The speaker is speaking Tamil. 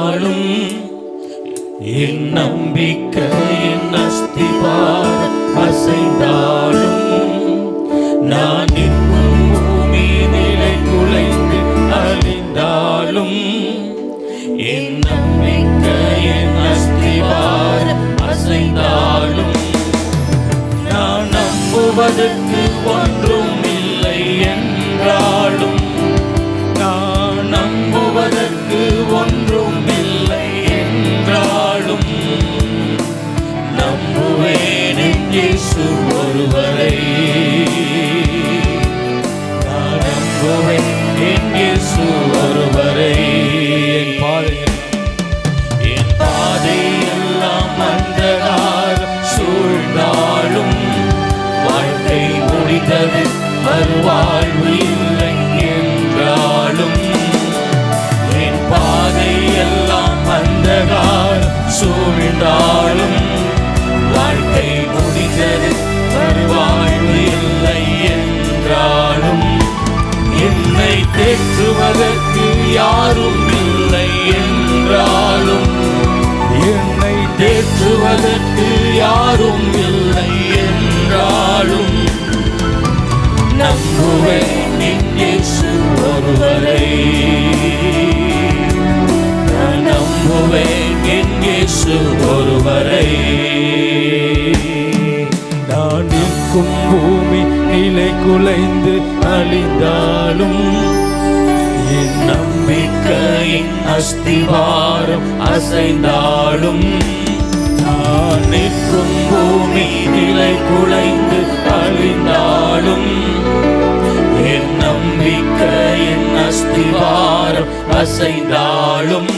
அசைந்தாலும் என் நம்பிக்கையின் அஸ்திவாரம் அசைந்தாலும் நான் நிற்கும் பூமி நிலை குலைந்து அழிந்தாலும் என் நம்பிக்கையின் அஸ்திவாரம் அசைந்தாலும் நான் நம்புவதற்கு ஒன்றும் இல்லை என்றாலும் நான் நம்புவதற்கு ஒன்றும் இல்லை என்றாலும் நம்புவேன் என் இயேசு ஒருவரை. நான் நம்புவேன் என் இயேசு ஒருவரை. என் பாதையெல்லாம் அந்தகாரம் சூழ்ந்தாலும் வாழ்க்கை முடிந்தது மறுவாழ்வு இல்லை என்றாலும் என் பாதையெல்லாம் அந்தகாரம் சூழ்ந்தாலும் வாழ்க்கை முடிந்தது மறுவாழ்வு இல்லை என்றாலும் என்னை தேற்றுவதற்கு யாரும் இல்லை என்றாலும் என்னை தேற்றுவதற்கு யாரும் இல்லை என்றாலும் நம்புவேன் என் இயேசு ஒருவரை. நான் நம்புவேன் என் இயேசு ஒருவரை. நான் நிற்கும் பூமி நிலை குலைந்து அழிந்தாலும் என் நம்பிக்கையின் அஸ்திவாரம் அசைந்தாலும் நான் நிற்கும் பூமி நிலை குலைந்து அழிந்தாலும் என் நம்பிக்கையின் அஸ்திவாரம் அசைந்தாலும்